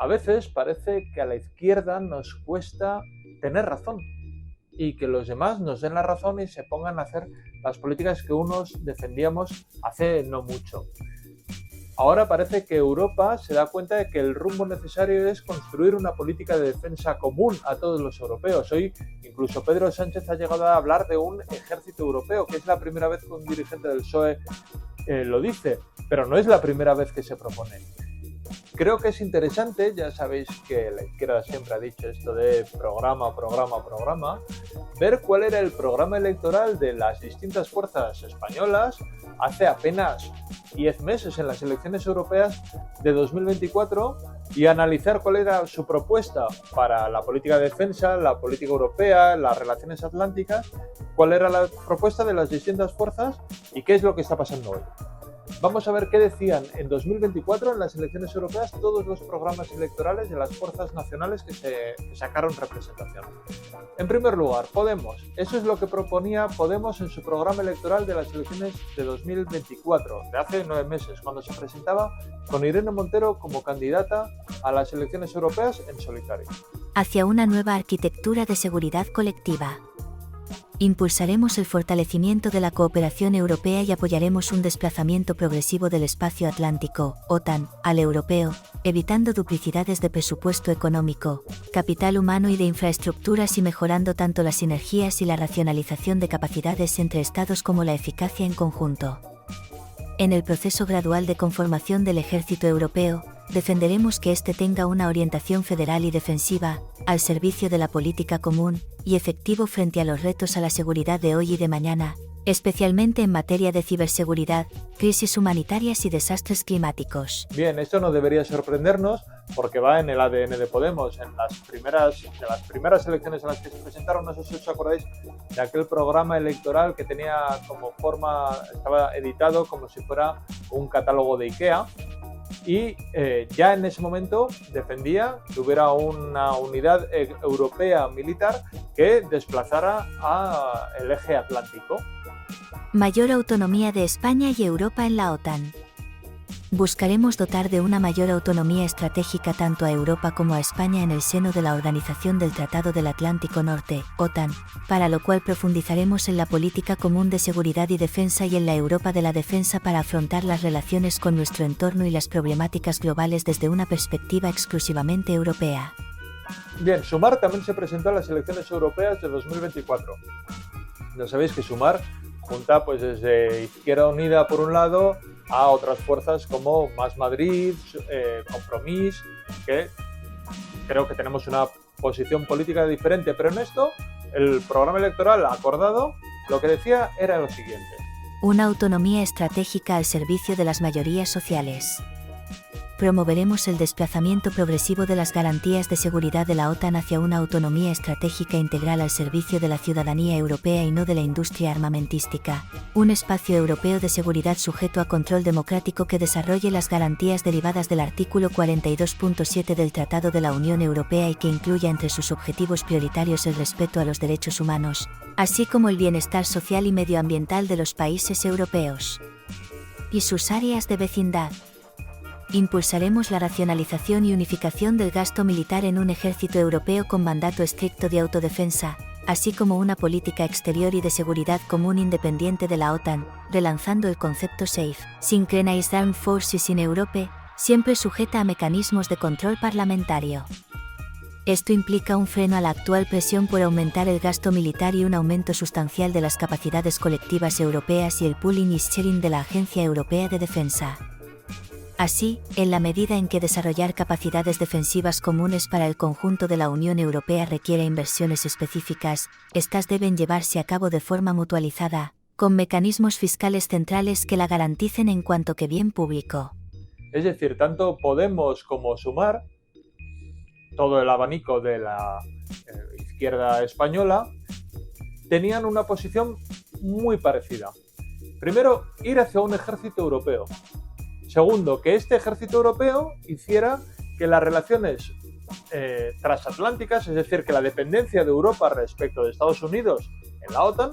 A veces parece que a la izquierda nos cuesta tener razón y que los demás nos den la razón y se pongan a hacer las políticas que unos defendíamos hace no mucho. Ahora parece que Europa se da cuenta de que el rumbo necesario es construir una política de defensa común a todos los europeos. Hoy incluso Pedro Sánchez ha llegado a hablar de un ejército europeo, que es la primera vez que un dirigente del PSOE lo dice, pero no es la primera vez que se propone. Creo que es interesante, ya sabéis que la izquierda siempre ha dicho esto de programa, ver cuál era el programa electoral de las distintas fuerzas españolas hace apenas 10 meses en las elecciones europeas de 2024 y analizar cuál era su propuesta para la política de defensa, la política europea, las relaciones atlánticas, cuál era la propuesta de las distintas fuerzas y qué es lo que está pasando hoy. Vamos a ver qué decían en 2024 en las elecciones europeas todos los programas electorales de las fuerzas nacionales que sacaron representación. En primer lugar, Podemos. Eso es lo que proponía Podemos en su programa electoral de las elecciones de 2024, de hace 9 meses, cuando se presentaba con Irene Montero como candidata a las elecciones europeas en solitario. Hacia una nueva arquitectura de seguridad colectiva. Impulsaremos el fortalecimiento de la cooperación europea y apoyaremos un desplazamiento progresivo del espacio atlántico, OTAN, al europeo, evitando duplicidades de presupuesto económico, capital humano y de infraestructuras y mejorando tanto las sinergias y la racionalización de capacidades entre Estados como la eficacia en conjunto. En el proceso gradual de conformación del ejército europeo, defenderemos que éste tenga una orientación federal y defensiva, al servicio de la política común, y efectivo frente a los retos a la seguridad de hoy y de mañana, especialmente en materia de ciberseguridad, crisis humanitarias y desastres climáticos. Bien, esto no debería sorprendernos porque va en el ADN de Podemos. En las primeras elecciones en las que se presentaron, no sé si os acordáis de aquel programa electoral que tenía como forma, estaba editado como si fuera un catálogo de IKEA. Y ya en ese momento defendía que hubiera una unidad europea militar que desplazara al eje atlántico. Mayor autonomía de España y Europa en la OTAN. Buscaremos dotar de una mayor autonomía estratégica tanto a Europa como a España en el seno de la Organización del Tratado del Atlántico Norte, OTAN, para lo cual profundizaremos en la política común de seguridad y defensa y en la Europa de la defensa para afrontar las relaciones con nuestro entorno y las problemáticas globales desde una perspectiva exclusivamente europea. Bien, Sumar también se presentó a las elecciones europeas de 2024. Ya sabéis que Sumar junta pues desde Izquierda Unida por un lado a otras fuerzas como Más Madrid, Compromís, que creo que tenemos una posición política diferente, pero en esto el programa electoral acordado lo que decía era lo siguiente: una autonomía estratégica al servicio de las mayorías sociales. Promoveremos el desplazamiento progresivo de las garantías de seguridad de la OTAN hacia una autonomía estratégica integral al servicio de la ciudadanía europea y no de la industria armamentística. Un espacio europeo de seguridad sujeto a control democrático que desarrolle las garantías derivadas del artículo 42.7 del Tratado de la Unión Europea y que incluya entre sus objetivos prioritarios el respeto a los derechos humanos, así como el bienestar social y medioambiental de los países europeos y sus áreas de vecindad. Impulsaremos la racionalización y unificación del gasto militar en un ejército europeo con mandato estricto de autodefensa, así como una política exterior y de seguridad común independiente de la OTAN, relanzando el concepto SAFE, Synchronized Armed Forces in Europe, siempre sujeta a mecanismos de control parlamentario. Esto implica un freno a la actual presión por aumentar el gasto militar y un aumento sustancial de las capacidades colectivas europeas y el pooling y sharing de la Agencia Europea de Defensa. Así, en la medida en que desarrollar capacidades defensivas comunes para el conjunto de la Unión Europea requiere inversiones específicas, estas deben llevarse a cabo de forma mutualizada, con mecanismos fiscales centrales que la garanticen en cuanto que bien público. Es decir, tanto Podemos como Sumar, todo el abanico de la izquierda española, tenían una posición muy parecida. Primero, ir hacia un ejército europeo. Segundo, que este ejército europeo hiciera que las relaciones transatlánticas, es decir, que la dependencia de Europa respecto de Estados Unidos en la OTAN,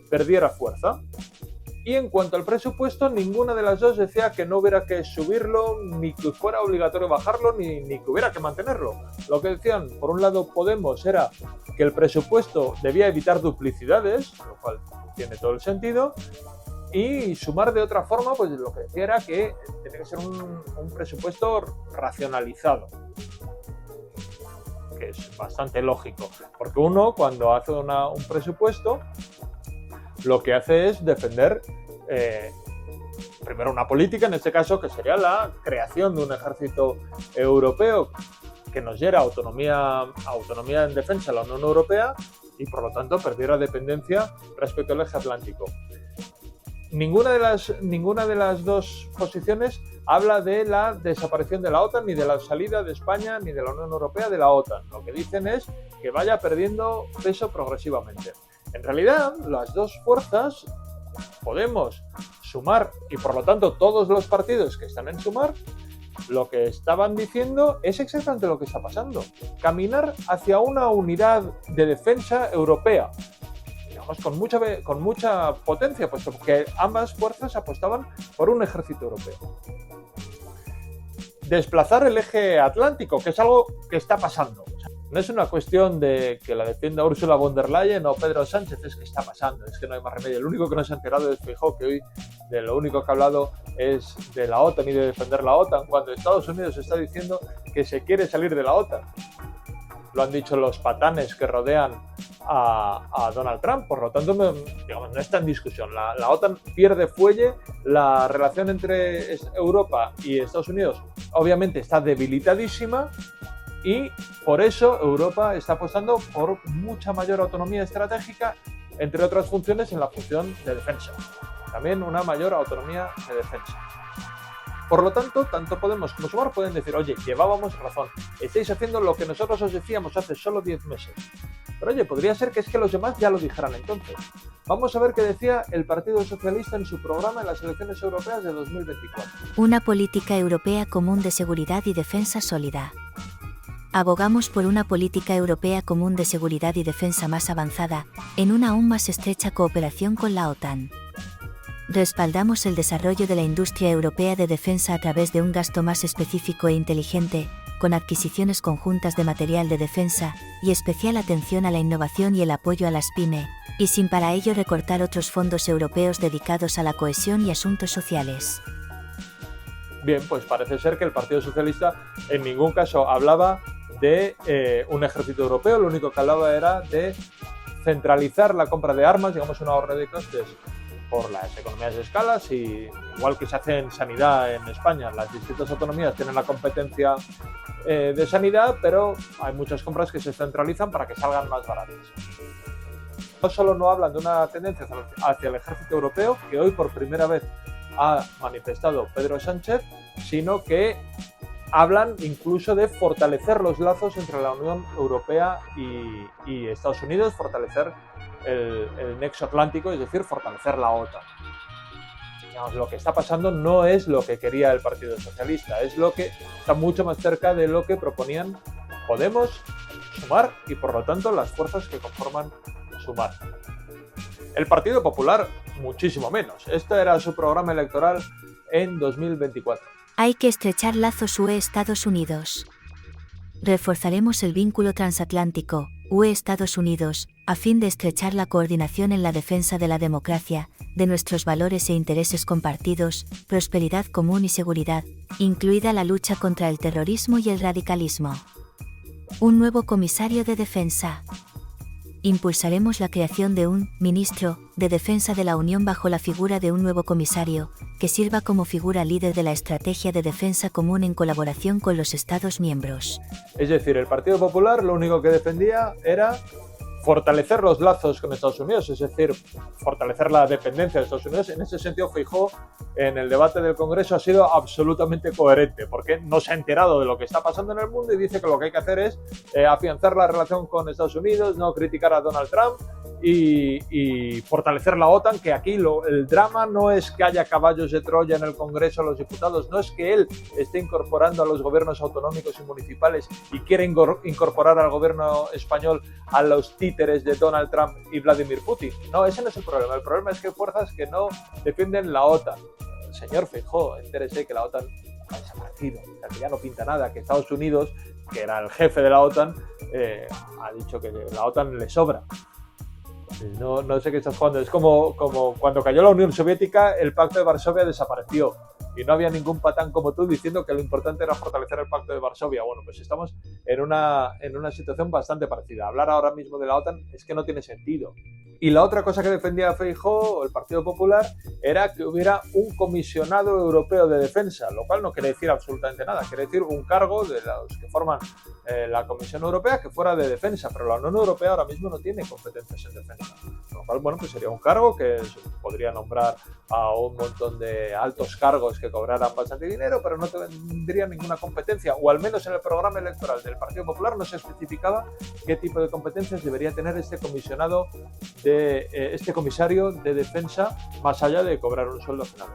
perdiera fuerza. Y en cuanto al presupuesto, ninguna de las dos decía que no hubiera que subirlo, ni que fuera obligatorio bajarlo, ni que hubiera que mantenerlo. Lo que decían, por un lado, Podemos era que el presupuesto debía evitar duplicidades, lo cual tiene todo el sentido, y Sumar de otra forma, pues lo que decía era que tenía que ser un presupuesto racionalizado, que es bastante lógico, porque uno cuando hace un presupuesto lo que hace es defender primero una política, en este caso que sería la creación de un ejército europeo que nos diera autonomía en defensa a la Unión Europea y por lo tanto perdiera dependencia respecto al eje atlántico. Ninguna de las dos posiciones habla de la desaparición de la OTAN, ni de la salida de España, ni de la Unión Europea de la OTAN. Lo que dicen es que vaya perdiendo peso progresivamente. En realidad, las dos fuerzas, Podemos, Sumar y por lo tanto todos los partidos que están en Sumar, lo que estaban diciendo es exactamente lo que está pasando. Caminar hacia una unidad de defensa europea, digamos, con mucha potencia, puesto que ambas fuerzas apostaban por un ejército europeo. Desplazar el eje atlántico, que es algo que está pasando. No es una cuestión de que la defienda Ursula von der Leyen o Pedro Sánchez, es que está pasando, es que no hay más remedio. El único que no se ha enterado es Feijóo, que hoy de lo único que ha hablado es de la OTAN y de defender la OTAN, cuando Estados Unidos está diciendo que se quiere salir de la OTAN. Lo han dicho los patanes que rodean a Donald Trump, por lo tanto, digamos, no está en discusión. La OTAN pierde fuelle, la relación entre Europa y Estados Unidos obviamente está debilitadísima, y por eso Europa está apostando por mucha mayor autonomía estratégica, entre otras funciones en la función de defensa. También una mayor autonomía de defensa. Por lo tanto, tanto Podemos como Sumar pueden decir, oye, llevábamos razón, estáis haciendo lo que nosotros os decíamos hace solo 10 meses. Pero oye, podría ser que es que los demás ya lo dijeran entonces. Vamos a ver qué decía el Partido Socialista en su programa en las elecciones europeas de 2024. Una política europea común de seguridad y defensa sólida. Abogamos por una política europea común de seguridad y defensa más avanzada, en una aún más estrecha cooperación con la OTAN. Respaldamos el desarrollo de la industria europea de defensa a través de un gasto más específico e inteligente, con adquisiciones conjuntas de material de defensa, y especial atención a la innovación y el apoyo a las PYME, y sin para ello recortar otros fondos europeos dedicados a la cohesión y asuntos sociales. Bien, pues parece ser que el Partido Socialista en ningún caso hablaba de un ejército europeo, lo único que hablaba era de centralizar la compra de armas, digamos un ahorro de costes por las economías de escala, y igual que se hace en sanidad en España, las distintas autonomías tienen la competencia de sanidad, pero hay muchas compras que se centralizan para que salgan más baratas. No solo no hablan de una tendencia hacia el ejército europeo, que hoy por primera vez ha manifestado Pedro Sánchez, sino que hablan incluso de fortalecer los lazos entre la Unión Europea y Estados Unidos, fortalecer el nexo atlántico, es decir, fortalecer la OTAN. Digamos, lo que está pasando no es lo que quería el Partido Socialista, es lo que está mucho más cerca de lo que proponían Podemos, Sumar y por lo tanto las fuerzas que conforman Sumar. El Partido Popular, muchísimo menos. Este era su programa electoral en 2024. Hay que estrechar lazos UE-Estados Unidos. Reforzaremos el vínculo transatlántico, UE-Estados Unidos, a fin de estrechar la coordinación en la defensa de la democracia, de nuestros valores e intereses compartidos, prosperidad común y seguridad, incluida la lucha contra el terrorismo y el radicalismo. Un nuevo comisario de defensa. Impulsaremos la creación de un ministro de Defensa de la Unión bajo la figura de un nuevo comisario, que sirva como figura líder de la estrategia de defensa común en colaboración con los Estados miembros. Es decir, el Partido Popular lo único que defendía era fortalecer los lazos con Estados Unidos, es decir, fortalecer la dependencia de Estados Unidos. En ese sentido, Feijóo, en el debate del Congreso, ha sido absolutamente coherente, porque no se ha enterado de lo que está pasando en el mundo y dice que lo que hay que hacer es afianzar la relación con Estados Unidos, no criticar a Donald Trump y fortalecer la OTAN, que aquí el drama no es que haya caballos de Troya en el Congreso de los Diputados, no es que él esté incorporando a los gobiernos autonómicos y municipales y quiera incorporar al gobierno español a los títeres de Donald Trump y Vladimir Putin. No, ese no es el problema es que hay fuerzas que no defienden la OTAN. El señor Feijóo, entérese que la OTAN ha desaparecido, o sea, que ya no pinta nada, que Estados Unidos, que era el jefe de la OTAN, ha dicho que la OTAN le sobra. No sé qué estás jugando. Es como cuando cayó la Unión Soviética, el Pacto de Varsovia desapareció. Y no había ningún patán como tú diciendo que lo importante era fortalecer el Pacto de Varsovia. Bueno, pues estamos en una situación bastante parecida. Hablar ahora mismo de la OTAN es que no tiene sentido. Y la otra cosa que defendía Feijóo, el Partido Popular, era que hubiera un comisionado europeo de defensa, lo cual no quiere decir absolutamente nada. Quiere decir un cargo de los que forman la Comisión Europea que fuera de defensa, pero la Unión Europea ahora mismo no tiene competencias en defensa. Lo cual, bueno, pues sería un cargo que se podría nombrar a un montón de altos cargos que cobraran bastante dinero, pero no tendría ninguna competencia, o al menos en el programa electoral del Partido Popular no se especificaba qué tipo de competencias debería tener este comisario de defensa, más allá de cobrar un sueldo final.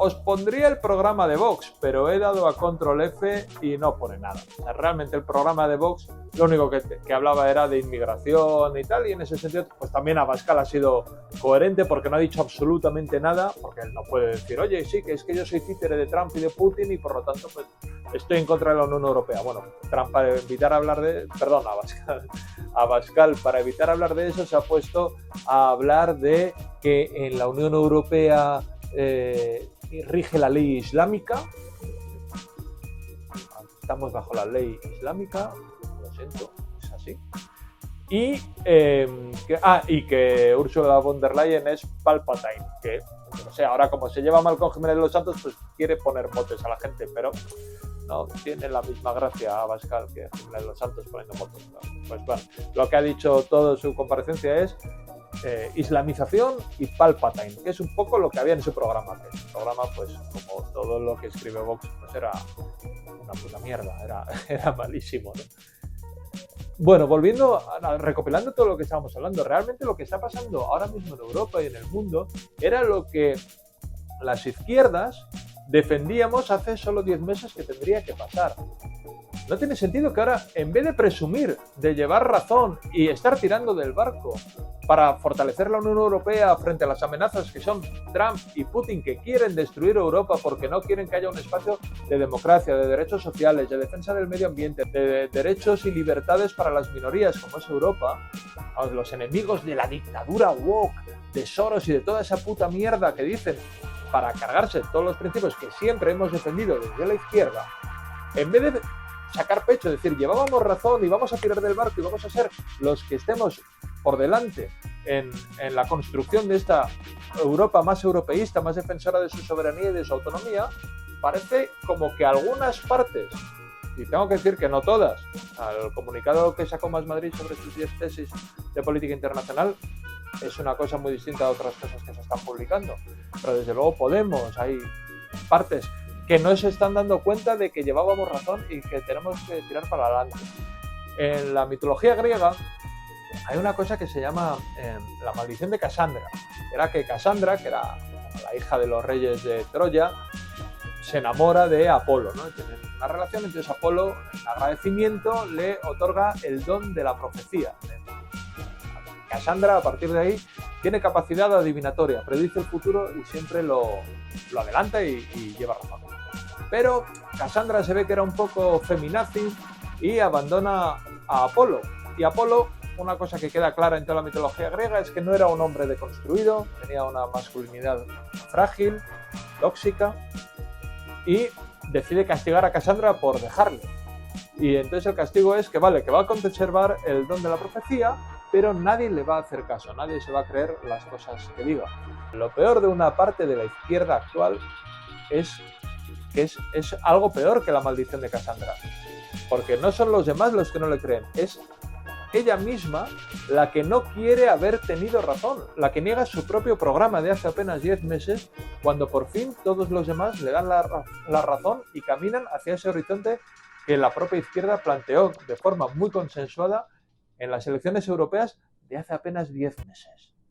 Os pondría el programa de Vox, pero he dado a control F y no pone nada. O sea, realmente el programa de Vox lo único que hablaba era de inmigración y tal, y en ese sentido pues también Abascal ha sido coherente porque no ha dicho absolutamente nada, porque él no puede decir, oye, sí, que es que yo soy títere de Trump y de Putin y por lo tanto pues estoy en contra de la Unión Europea. Bueno, Trump para evitar hablar Abascal para evitar hablar de eso se ha puesto a hablar de que en la Unión Europea rige la ley islámica. Estamos bajo la ley islámica, lo siento, es así. Y que Ursula von der Leyen es Palpatine, que no sé, ahora como se lleva mal con Jiménez de los Santos, pues quiere poner motes a la gente, pero no tiene la misma gracia Abascal que Jiménez de los Santos poniendo motes. ¿No? Pues bueno, lo que ha dicho toda su comparecencia es islamización y Palpatine, que es un poco lo que había en su programa. Que el programa, pues como todo lo que escribe Vox, pues era una puta mierda, era malísimo, ¿no? Bueno, recopilando todo lo que estábamos hablando, realmente lo que está pasando ahora mismo en Europa y en el mundo era lo que las izquierdas defendíamos hace solo 10 meses que tendría que pasar. No tiene sentido que ahora, en vez de presumir de llevar razón y estar tirando del barco para fortalecer la Unión Europea frente a las amenazas que son Trump y Putin, que quieren destruir Europa porque no quieren que haya un espacio de democracia, de derechos sociales, de defensa del medio ambiente, de derechos y libertades para las minorías, como es Europa, a los enemigos de la dictadura woke, de Soros y de toda esa puta mierda que dicen para cargarse todos los principios que siempre hemos defendido desde la izquierda, en vez de sacar pecho, decir, llevábamos razón y vamos a tirar del barco y vamos a ser los que estemos por delante en la construcción de esta Europa más europeísta, más defensora de su soberanía y de su autonomía, parece como que algunas partes, y tengo que decir que no todas, al comunicado que sacó Más Madrid sobre sus 10 tesis de política internacional es una cosa muy distinta a otras cosas que se están publicando, pero desde luego Podemos, hay partes que no se están dando cuenta de que llevábamos razón y que tenemos que tirar para adelante. En la mitología griega hay una cosa que se llama la maldición de Casandra. Era que Casandra, que era la hija de los reyes de Troya, se enamora de Apolo, ¿no? Tienen una relación, entonces Apolo, en agradecimiento, le otorga el don de la profecía. Casandra, a partir de ahí, tiene capacidad adivinatoria, predice el futuro y siempre lo adelanta y lleva razón. Pero Casandra se ve que era un poco feminazi y abandona a Apolo. Y Apolo, una cosa que queda clara en toda la mitología griega, es que no era un hombre deconstruido, tenía una masculinidad frágil, tóxica, y decide castigar a Casandra por dejarle. Y entonces el castigo es que vale, que va a conservar el don de la profecía, pero nadie le va a hacer caso, nadie se va a creer las cosas que diga. Lo peor de una parte de la izquierda actual es que es algo peor que la maldición de Casandra, porque no son los demás los que no le creen, es ella misma la que no quiere haber tenido razón, la que niega su propio programa de hace apenas 10 meses, cuando por fin todos los demás le dan la razón y caminan hacia ese horizonte que la propia izquierda planteó de forma muy consensuada en las elecciones europeas de hace apenas 10 meses.